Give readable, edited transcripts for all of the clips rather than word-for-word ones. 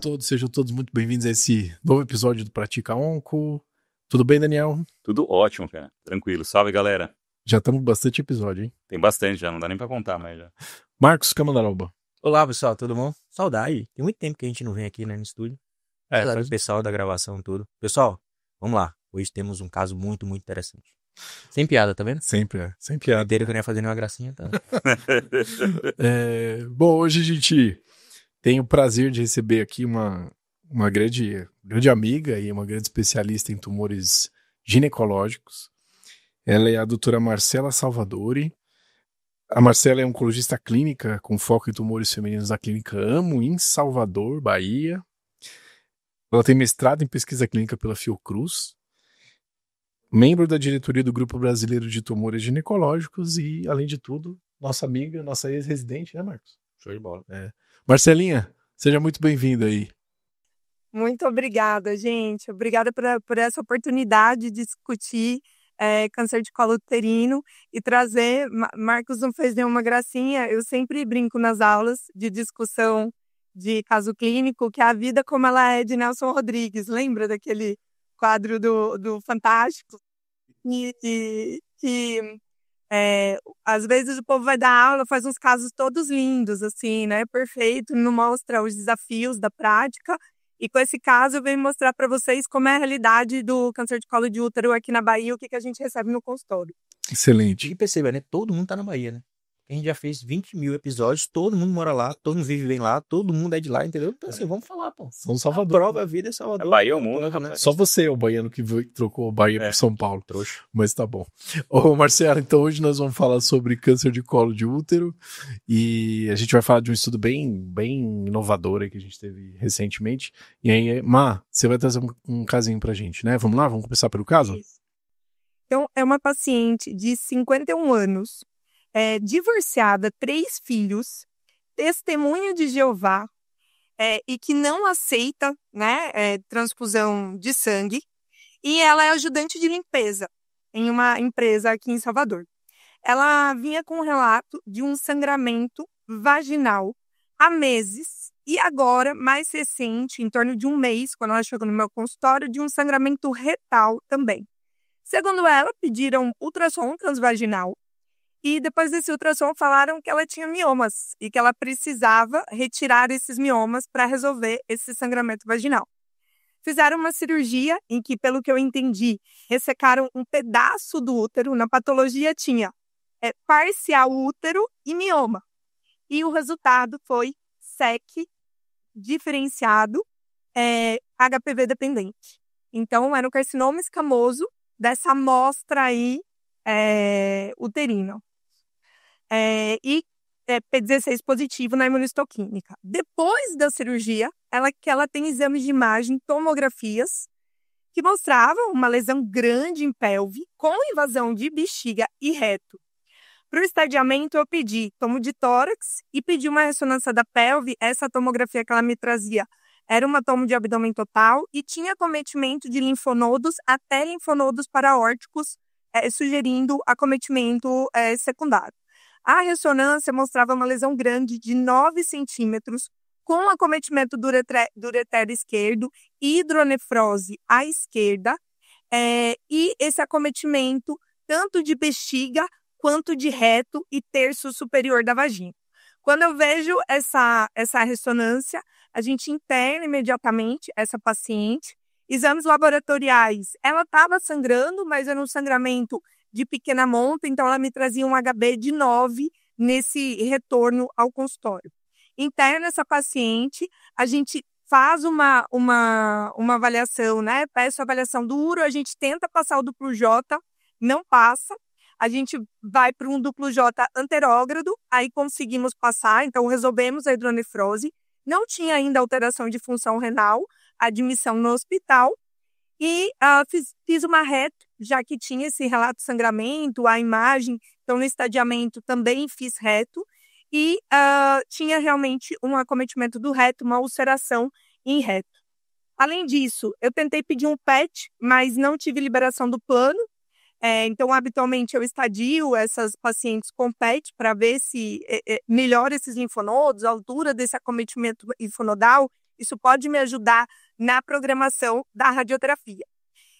todos, sejam todos muito bem-vindos a esse novo episódio do Pratica Onco. Tudo bem, Daniel? Tudo ótimo, cara. Tranquilo. Salve, galera. Já estamos com bastante episódio, hein? Tem bastante já, não dá nem pra contar, mas já. Marcos Camandaroba. Olá, pessoal, tudo bom? Saudade. Tem muito tempo que a gente não vem aqui, né, no estúdio. Saudade do pessoal da gravação e tudo. Pessoal, vamos lá. Hoje temos um caso muito, muito interessante. Sem piada, tá vendo? Sempre, sem piada. Inteiro que eu não ia fazer nenhuma gracinha, tá? Bom, hoje a gente tem o prazer de receber aqui uma grande amiga e uma grande especialista em tumores ginecológicos. Ela é a doutora Marcela Salvadori. A Marcela é oncologista clínica com foco em tumores femininos da clínica AMO, em Salvador, Bahia. Ela tem mestrado em pesquisa clínica pela Fiocruz, membro da diretoria do Grupo Brasileiro de Tumores Ginecológicos e, além de tudo, nossa amiga, nossa ex-residente, né, Marcos? Show de bola. Marcelinha, seja muito bem-vinda aí. Muito obrigada, gente. Obrigada por essa oportunidade de discutir câncer de colo uterino e trazer... Marcos não fez nenhuma gracinha, eu sempre brinco nas aulas de discussão de caso clínico, que é a vida como ela é de Nelson Rodrigues. Lembra daquele quadro do Fantástico? Às vezes o povo vai dar aula, faz uns casos todos lindos, assim, né? Perfeito, não mostra os desafios da prática. E com esse caso eu venho mostrar para vocês como é a realidade do câncer de colo de útero aqui na Bahia, o que a gente recebe no consultório. Excelente. E perceba, né? Todo mundo tá na Bahia, né? A gente já fez 20 mil episódios, todo mundo mora lá, todo mundo vive bem lá, todo mundo é de lá, entendeu? Então, assim, vamos falar, pô. São Salvador. A prova, a vida é Salvador. A Bahia é o mundo, né, rapaz? Só você é o baiano que trocou a Bahia por São Paulo. Trouxa. Mas tá bom. Ô, Marcela, então hoje nós vamos falar sobre câncer de colo de útero e a gente vai falar de um estudo bem inovador aí que a gente teve recentemente. E aí, você vai trazer um casinho pra gente, né? Vamos lá? Vamos começar pelo caso? Isso. Então, é uma paciente de 51 anos, divorciada, 3 filhos, testemunha de Jeová, e que não aceita, né, transfusão de sangue, e ela é ajudante de limpeza em uma empresa aqui em Salvador. Ela vinha com um relato de um sangramento vaginal há meses, e agora, mais recente, em torno de um mês, quando ela chegou no meu consultório, de um sangramento retal também. Segundo ela, pediram ultrassom transvaginal, e depois desse ultrassom falaram que ela tinha miomas e que ela precisava retirar esses miomas para resolver esse sangramento vaginal. Fizeram uma cirurgia em que, pelo que eu entendi, ressecaram um pedaço do útero. Na patologia tinha parcial útero e mioma. E o resultado foi SEC diferenciado, HPV dependente. Então, era um carcinoma escamoso dessa amostra aí uterina. E P16 positivo na imunistoquímica. Depois da cirurgia, ela tem exames de imagem, tomografias, que mostravam uma lesão grande em pelve, com invasão de bexiga e reto. Para o estadiamento, eu pedi tomo de tórax e pedi uma ressonância da pelve. Essa tomografia que ela me trazia era uma tomo de abdômen total e tinha acometimento de linfonodos até linfonodos paraórticos, sugerindo acometimento secundário. A ressonância mostrava uma lesão grande de 9 centímetros, com acometimento do ureter esquerdo, hidronefrose à esquerda, e esse acometimento tanto de bexiga quanto de reto e terço superior da vagina. Quando eu vejo essa ressonância, a gente interna imediatamente essa paciente. Exames laboratoriais, ela estava sangrando, mas era um sangramento de pequena monta, então ela me trazia um HB de 9 nesse retorno ao consultório. Interna essa paciente, a gente faz uma avaliação, né? Peço a avaliação do uro, a gente tenta passar o duplo J, não passa. A gente vai para um duplo J anterógrado, aí conseguimos passar, então resolvemos a hidronefrose. Não tinha ainda alteração de função renal, admissão no hospital. E fiz uma reto, já que tinha esse relato de sangramento, a imagem, então no estadiamento também fiz reto. E tinha realmente um acometimento do reto, uma ulceração em reto. Além disso, eu tentei pedir um PET, mas não tive liberação do plano. Então, habitualmente, eu estadio essas pacientes com PET para ver se melhora esses linfonodos, a altura desse acometimento linfonodal Isso pode me ajudar na programação da radioterapia.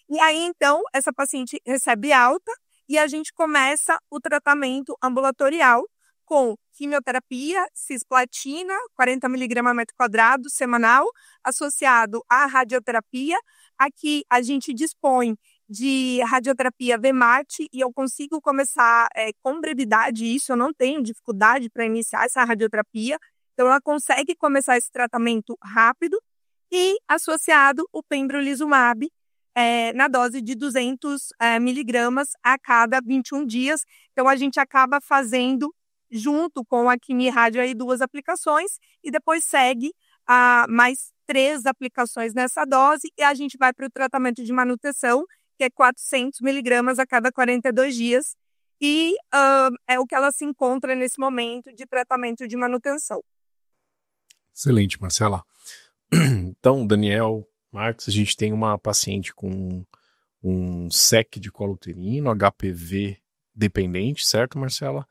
E aí, então, essa paciente recebe alta e a gente começa o tratamento ambulatorial com quimioterapia, cisplatina, 40 mg/m² semanal, associado à radioterapia. Aqui a gente dispõe de radioterapia VMAT e eu consigo começar com brevidade isso, eu não tenho dificuldade para iniciar essa radioterapia. Então, ela consegue começar esse tratamento rápido e associado o pembrolizumab na dose de 200 miligramas a cada 21 dias. Então, a gente acaba fazendo junto com a quimio-rádio aí 2 aplicações e depois segue mais 3 aplicações nessa dose e a gente vai para o tratamento de manutenção, que é 400 miligramas a cada 42 dias e é o que ela se encontra nesse momento de tratamento de manutenção. Excelente, Marcela. Então, Daniel, Marcos, a gente tem uma paciente com um SEC de colo uterino, HPV dependente, certo, Marcela?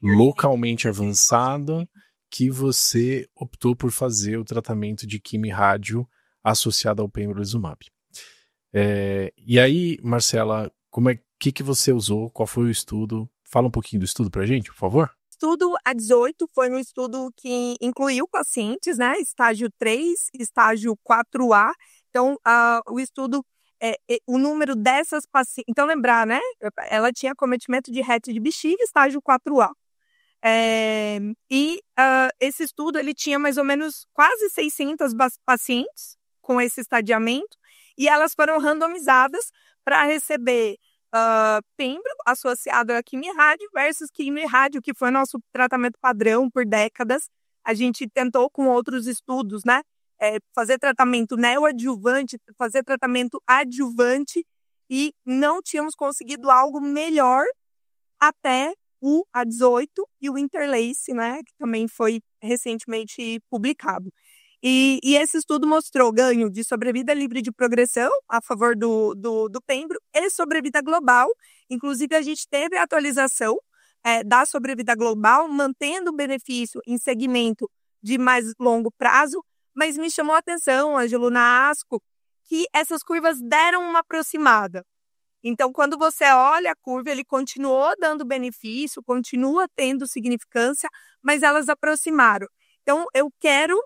Localmente avançada, que você optou por fazer o tratamento de quimio-rádio associado ao pembrolizumab. E aí, Marcela, que você usou? Qual foi o estudo? Fala um pouquinho do estudo pra gente, por favor. O estudo A18 foi um estudo que incluiu pacientes, né? Estágio 3, estágio 4A. Então, o estudo, o número dessas pacientes... Então, lembrar, né? Ela tinha acometimento de RET de bexiga, estágio 4A. Esse estudo, ele tinha mais ou menos quase 600 pacientes com esse estadiamento e elas foram randomizadas para receber pembro associado à quimio-rádio versus quimio-rádio, que foi nosso tratamento padrão por décadas. A gente tentou com outros estudos, né? Fazer tratamento neoadjuvante, fazer tratamento adjuvante e não tínhamos conseguido algo melhor até o A18 e o Interlace, né, que também foi recentemente publicado. E esse estudo mostrou ganho de sobrevida livre de progressão a favor do pembro e sobrevida global. Inclusive, a gente teve a atualização da sobrevida global, mantendo o benefício em segmento de mais longo prazo, mas me chamou a atenção, Ângelo, na ASCO, que essas curvas deram uma aproximada. Então, quando você olha a curva, ele continuou dando benefício, continua tendo significância, mas elas aproximaram. Então, eu quero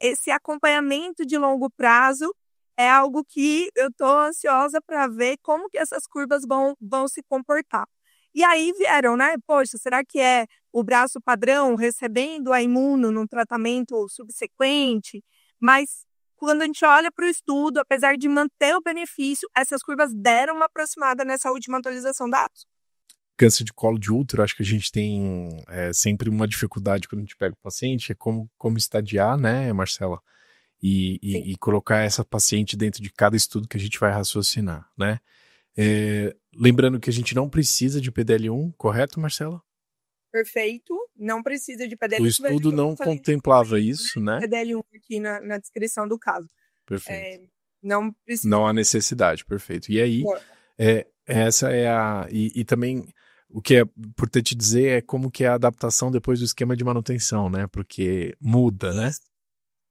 esse acompanhamento de longo prazo, é algo que eu estou ansiosa para ver como que essas curvas vão se comportar. E aí vieram, né? Poxa, será que é o braço padrão recebendo a imuno num tratamento subsequente? Mas quando a gente olha para o estudo, apesar de manter o benefício, essas curvas deram uma aproximada nessa última atualização da ASCO. Câncer de colo de útero, acho que a gente tem sempre uma dificuldade quando a gente pega o paciente, é como estadiar, né, Marcela? E colocar essa paciente dentro de cada estudo que a gente vai raciocinar, né? Lembrando que a gente não precisa de PDL1, correto, Marcela? Perfeito, não precisa de PDL1. O estudo não contemplava isso, né? PDL1 aqui na descrição do caso. Perfeito. Não precisa. Não há necessidade, perfeito. E aí, essa é a... E também, o que é importante dizer é como que é a adaptação depois do esquema de manutenção, né? Porque muda, né?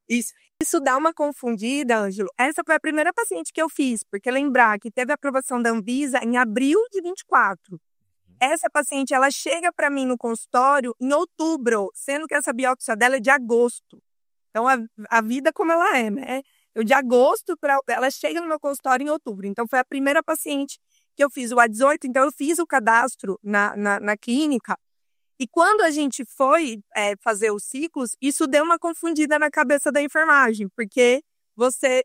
Isso dá uma confundida, Ângelo. Essa foi a primeira paciente que eu fiz, porque lembrar que teve a aprovação da Anvisa em abril de 24. Essa paciente, ela chega para mim no consultório em outubro, sendo que essa biópsia dela é de agosto. Então, a vida como ela é, né? De agosto, ela chega no meu consultório em outubro. Então, foi a primeira paciente que eu fiz o A18. Então, eu fiz o cadastro na clínica. E quando a gente foi fazer os ciclos, isso deu uma confundida na cabeça da enfermagem, porque você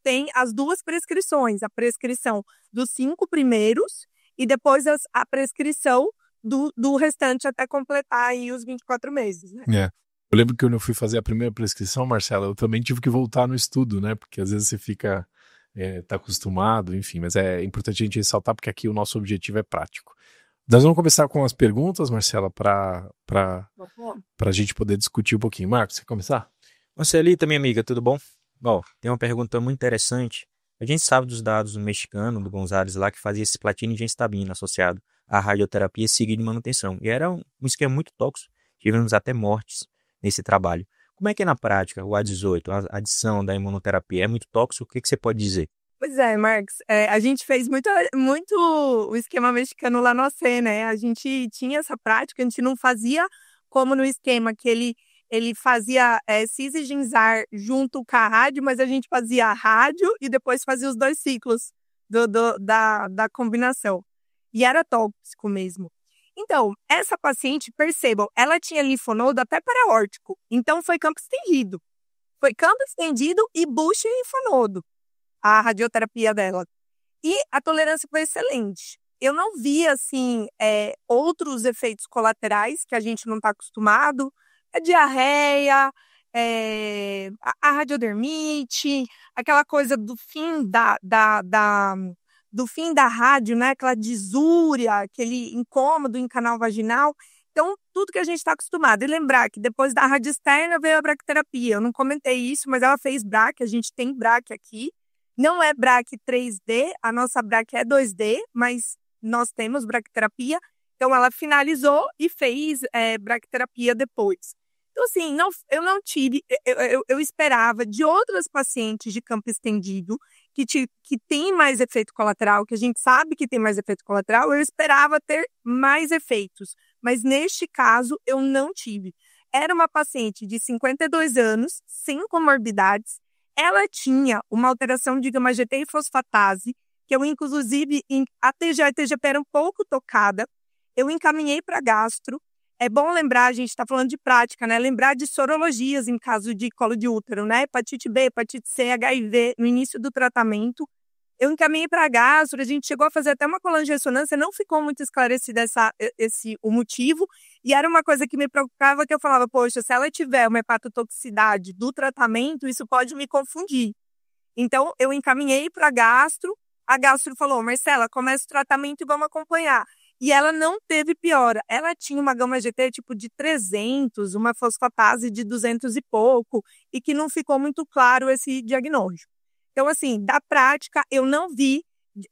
tem as 2 prescrições, a prescrição dos 5 primeiros e depois a prescrição do restante até completar aí os 24 meses, né? Eu lembro que quando eu fui fazer a primeira prescrição, Marcela, eu também tive que voltar no estudo, né? Porque às vezes você fica, tá acostumado, enfim, mas é importante a gente ressaltar porque aqui o nosso objetivo é prático. Nós vamos começar com as perguntas, Marcela, para a gente poder discutir um pouquinho. Marcos, você quer começar? Marcelita, minha amiga, tudo bom? Bom, tem uma pergunta muito interessante. A gente sabe dos dados do mexicano, do Gonzalez lá, que fazia cisplatina e gemcitabina associado à radioterapia seguida de manutenção. E era um esquema muito tóxico, tivemos até mortes nesse trabalho. Como é que é na prática o A18, a adição da imunoterapia? É muito tóxico? O que você pode dizer? Pois é, Marcos, a gente fez muito o esquema mexicano lá no AC, né? A gente tinha essa prática, a gente não fazia como no esquema que ele fazia cis-ginzar junto com a rádio, mas a gente fazia a rádio e depois fazia os 2 ciclos da combinação. E era tóxico mesmo. Então, essa paciente, percebam, ela tinha linfonodo até paraórtico. Então, foi campo estendido. Foi campo estendido e bucho e linfonodo, a radioterapia dela. E a tolerância foi excelente. Eu não vi, assim, outros efeitos colaterais que a gente não está acostumado. A diarreia, a radiodermite, aquela coisa do fim do fim da rádio, né? Aquela disúria, aquele incômodo em canal vaginal. Então, tudo que a gente está acostumado. E lembrar que depois da rádio externa veio a braquiterapia. Eu não comentei isso, mas ela fez braque, a gente tem braque aqui. Não é braque 3D, a nossa braque é 2D, mas nós temos braquiterapia. Então, ela finalizou e fez braquiterapia depois. Então, assim, eu não tive, eu esperava de outras pacientes de campo estendido que tem mais efeito colateral, que a gente sabe que tem mais efeito colateral, eu esperava ter mais efeitos. Mas neste caso, eu não tive. Era uma paciente de 52 anos, sem comorbidades. Ela tinha uma alteração de gama-GT e fosfatase, que eu, inclusive, a TGA e TGP era um pouco tocada. Eu encaminhei para gastro. É bom lembrar, a gente está falando de prática, né? Lembrar de sorologias em caso de colo de útero, né? Hepatite B, hepatite C, HIV, no início do tratamento. Eu encaminhei para gastro, a gente chegou a fazer até uma colangirressonância, não ficou muito esclarecido o motivo, e era uma coisa que me preocupava, que eu falava, poxa, se ela tiver uma hepatotoxicidade do tratamento, isso pode me confundir. Então, eu encaminhei para gastro, a gastro falou, Marcela, começa o tratamento e vamos acompanhar. E ela não teve piora. Ela tinha uma gama-GT tipo de 300, uma fosfatase de 200 e pouco, e que não ficou muito claro esse diagnóstico. Então, assim, da prática, eu não vi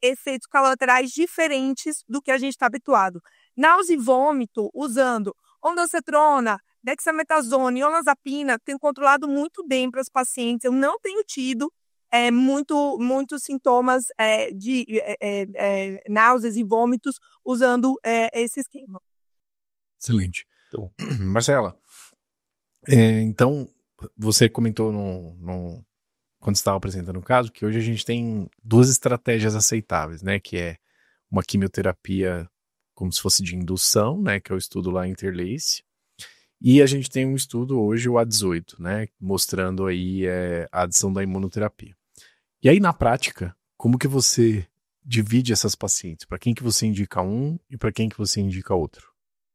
efeitos colaterais diferentes do que a gente está habituado. Náusea e vômito, usando ondansetrona, dexametasona e olanzapina, tem controlado muito bem para os pacientes. Eu não tenho tido muitos sintomas de náuseas e vômitos usando esse esquema. Excelente. Então, Marcela, então, você comentou quando estava apresentando o caso, que hoje a gente tem 2 estratégias aceitáveis, né? Que é uma quimioterapia como se fosse de indução, né? Que é o estudo lá Interlace. E a gente tem um estudo hoje, o A18, né? Mostrando aí a adição da imunoterapia. E aí, na prática, como que você divide essas pacientes? Para quem que você indica um e para quem que você indica outro?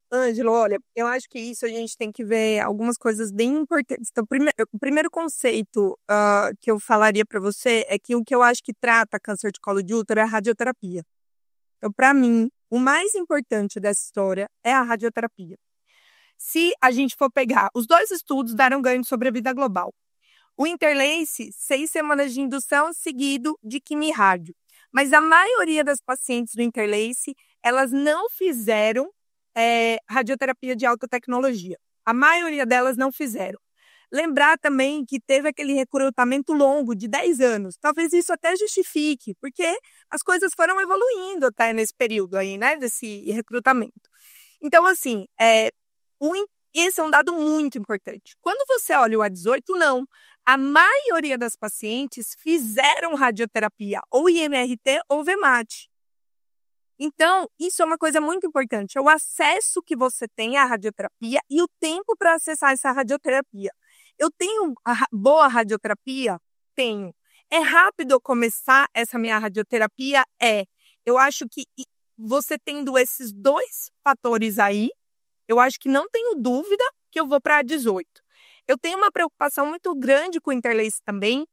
Ângelo, olha, eu acho que isso a gente tem que ver algumas coisas bem importantes. Então, o primeiro conceito que eu falaria para você é que o que eu acho que trata câncer de colo de útero é a radioterapia. Então, para mim, o mais importante dessa história é a radioterapia. Se a gente for pegar, os 2 estudos deram ganho de sobrevida global. O Interlace, 6 semanas de indução seguido de quimio-rádio. Mas a maioria das pacientes do Interlace, elas não fizeram radioterapia de alta tecnologia. A maioria delas não fizeram. Lembrar também que teve aquele recrutamento longo de 10 anos. Talvez isso até justifique, porque as coisas foram evoluindo até nesse período aí, né, desse recrutamento. Então, assim, esse é um dado muito importante. Quando você olha o A18, não. A maioria das pacientes fizeram radioterapia, ou IMRT ou VMAT. Então, isso é uma coisa muito importante. É o acesso que você tem à radioterapia e o tempo para acessar essa radioterapia. Eu tenho boa radioterapia? Tenho. É rápido eu começar essa minha radioterapia? Eu acho que você tendo esses 2 fatores aí, eu acho que não tenho dúvida que eu vou para a 18. Eu tenho uma preocupação muito grande com o Interlace também,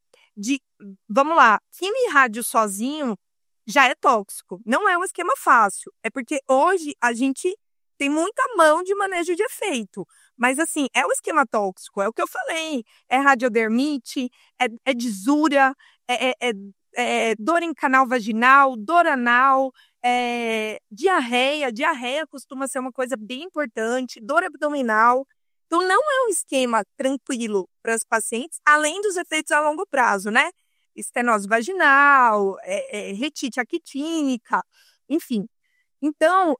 vamos lá, quimio e rádio sozinho já é tóxico. Não é um esquema fácil. É porque hoje a gente tem muita mão de manejo de efeito. Mas, assim, é um esquema tóxico. É o que eu falei. É radiodermite, é disúria, dor em canal vaginal, dor anal, diarreia. Diarreia costuma ser uma coisa bem importante. Dor abdominal. Então, não é um esquema tranquilo para as pacientes, além dos efeitos a longo prazo, né? Estenose vaginal, retite aquitínica, enfim. Então,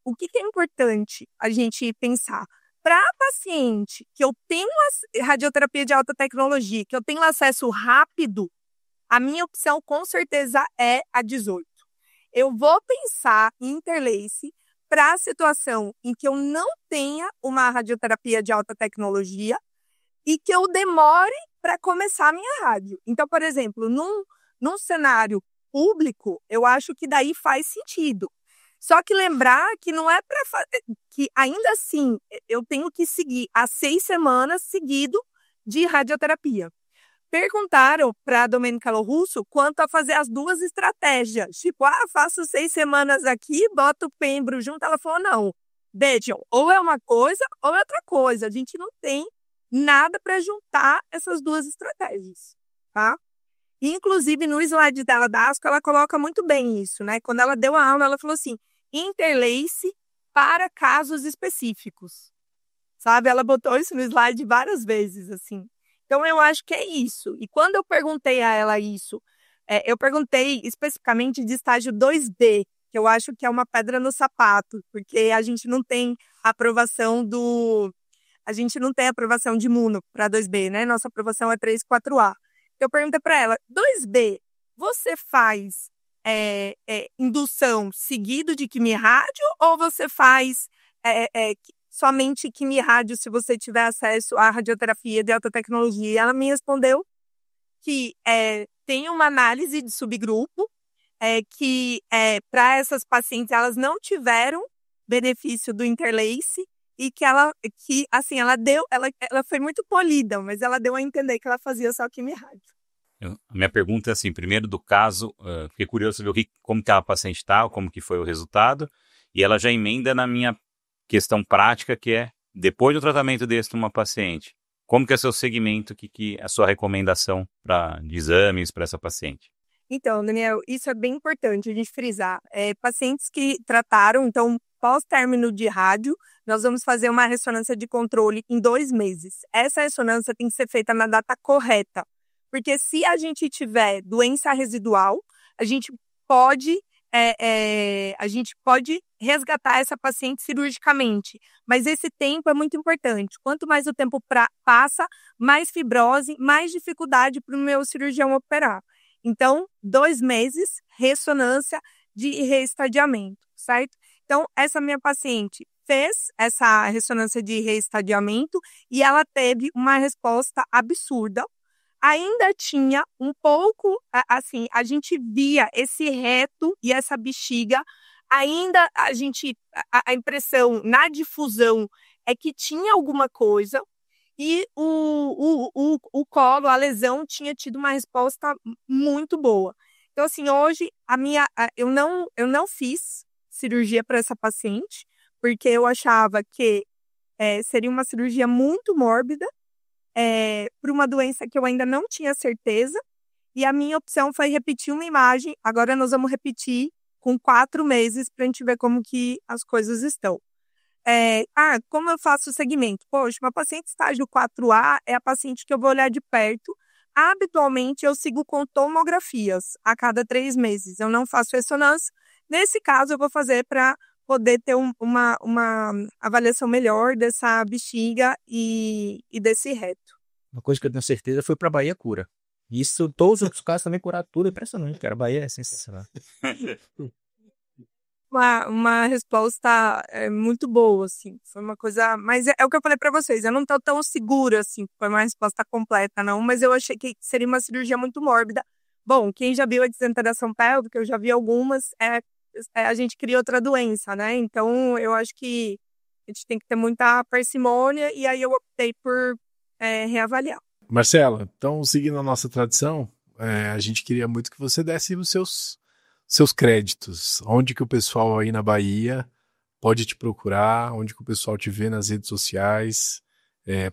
o que é importante a gente pensar? Para a paciente que eu tenho radioterapia de alta tecnologia, que eu tenho acesso rápido, a minha opção com certeza é a 18. Eu vou pensar em interlace para a situação em que eu não tenha uma radioterapia de alta tecnologia e que eu demore para começar a minha rádio. Então, por exemplo, num cenário público, eu acho que daí faz sentido. Só que lembrar que não é para que ainda assim eu tenho que seguir as 6 semanas seguido de radioterapia. Perguntaram para a Domênica Lorusso quanto a fazer as 2 estratégias. Tipo, faço 6 semanas aqui, boto o pembro junto. Ela falou, não, vejam, ou é uma coisa ou é outra coisa. A gente não tem nada para juntar essas 2 estratégias, tá? Inclusive, no slide dela da ASCO, ela coloca muito bem isso, né? Quando ela deu a aula, ela falou assim, interlace para casos específicos, sabe? Ela botou isso no slide várias vezes, assim. Então, eu acho que é isso. E quando eu perguntei a ela isso, eu perguntei especificamente de estágio 2B, que eu acho que é uma pedra no sapato, porque a gente não tem aprovação de imuno para 2B, né? Nossa aprovação é 3 e 4A. Eu perguntei para ela, 2B, você faz indução seguido de quimio-rádio ou você faz somente quimio-rádio se você tiver acesso à radioterapia de alta tecnologia? E ela me respondeu que tem uma análise de subgrupo que para essas pacientes elas não tiveram benefício do interlace e que ela foi muito polida, mas ela deu a entender que ela fazia só quimio-rádio. A minha pergunta é assim, primeiro do caso, fiquei curioso saber como que a paciente está, como que foi o resultado, e ela já emenda na minha questão prática, que é, depois do tratamento desse numa paciente, como que é o seu segmento, que é a sua recomendação de exames para essa paciente? Então, Daniel, isso é bem importante a gente frisar. Pacientes que trataram, então, pós-término de rádio, nós vamos fazer uma ressonância de controle em 2 meses. Essa ressonância tem que ser feita na data correta, porque se a gente tiver doença residual, a gente pode resgatar essa paciente cirurgicamente, mas esse tempo é muito importante. Quanto mais o tempo passa, mais fibrose, mais dificuldade para o meu cirurgião operar. Então, 2 meses, ressonância de reestadiamento, certo? Então, essa minha paciente fez essa ressonância de reestadiamento e ela teve uma resposta absurda. Ainda tinha um pouco, assim, a gente via esse reto e essa bexiga, ainda a impressão na difusão é que tinha alguma coisa, e o colo, a lesão, tinha tido uma resposta muito boa. Então, assim, hoje, eu não fiz cirurgia para essa paciente, porque eu achava que seria uma cirurgia muito mórbida, por uma doença que eu ainda não tinha certeza, e a minha opção foi repetir uma imagem. Agora nós vamos repetir com 4 meses para a gente ver como que as coisas estão. Como eu faço o segmento? Poxa, uma paciente estágio 4A é a paciente que eu vou olhar de perto. Habitualmente, eu sigo com tomografias a cada 3 meses. Eu não faço ressonância. Nesse caso, eu vou fazer para poder ter uma avaliação melhor dessa bexiga e desse reto. Uma coisa que eu tenho certeza foi para Bahia cura. Isso, todos os outros casos também curaram tudo. É impressionante, cara. Bahia é sensacional. Uma resposta muito boa, assim. Foi uma coisa... Mas é o que eu falei para vocês. Eu não tô tão segura, assim, que foi uma resposta completa, não. Mas eu achei que seria uma cirurgia muito mórbida. Bom, quem já viu a desenteração pélvica, eu já vi algumas, a gente cria outra doença, né? Então, eu acho que a gente tem que ter muita parcimônia, e aí eu optei por reavaliar. Marcela, então, seguindo a nossa tradição, a gente queria muito que você desse os seus créditos. Onde que o pessoal aí na Bahia pode te procurar, onde que o pessoal te vê nas redes sociais.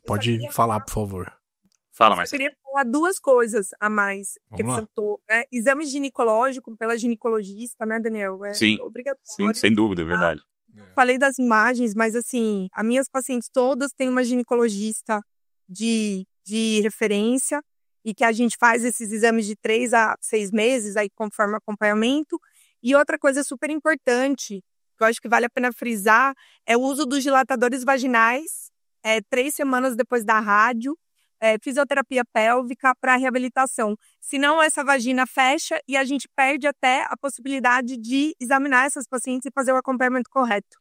Pode falar, por favor. Fala, Marcela. Eu queria falar 2 coisas a mais que Vamos lá. faltou. Exame ginecológico pela ginecologista, né, Daniel? Sim, Obrigatório. sim, sem dúvida, é verdade. Falei das imagens, mas assim, as minhas pacientes todas têm uma ginecologista de referência e que a gente faz esses exames de 3 a 6 meses, aí conforme o acompanhamento. E outra coisa super importante, que eu acho que vale a pena frisar, é o uso dos dilatadores vaginais 3 semanas depois da rádio, fisioterapia pélvica para reabilitação. Senão essa vagina fecha e a gente perde até a possibilidade de examinar essas pacientes e fazer o acompanhamento correto,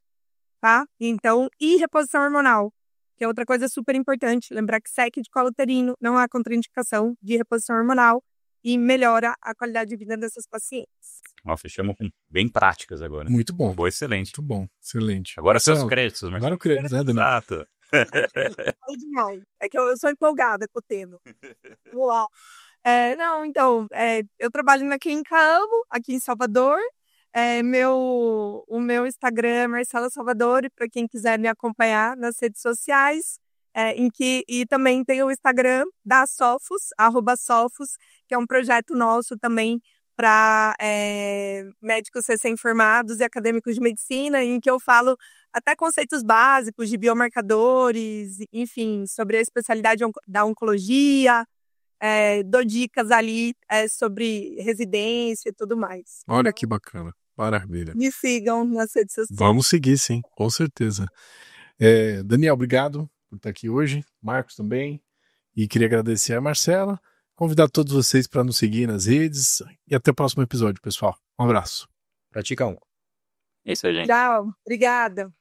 tá? Então, e reposição hormonal, que é outra coisa super importante. Lembrar que SEC de colo uterino não há contraindicação de reposição hormonal e melhora a qualidade de vida dessas pacientes. Ó, fechamos com bem práticas agora. Muito bom. Boa, excelente. Muito bom, excelente. Agora Marcelo, seus créditos, Marcelo. Agora o crédito, né, Daniel? Exato. É demais. É que eu sou empolgada com o tema. Vamos lá. Eu trabalho na Clínica Amo, aqui em Salvador. O meu Instagram é Marcela Salvador, para quem quiser me acompanhar nas redes sociais. E também tem o Instagram da Sofos, @Sofos, que é um projeto nosso também para médicos recém-formados e acadêmicos de medicina, em que eu falo até conceitos básicos de biomarcadores, enfim, sobre a especialidade da oncologia, dou dicas ali sobre residência e tudo mais. Olha que bacana, maravilha. Me sigam nas redes sociais. Vamos seguir, sim, com certeza. Daniel, obrigado por estar aqui hoje, Marcos também, e queria agradecer a Marcela, convidar todos vocês para nos seguir nas redes, e até o próximo episódio, pessoal. Um abraço. Pratica um. É isso aí, gente. Tchau, obrigada.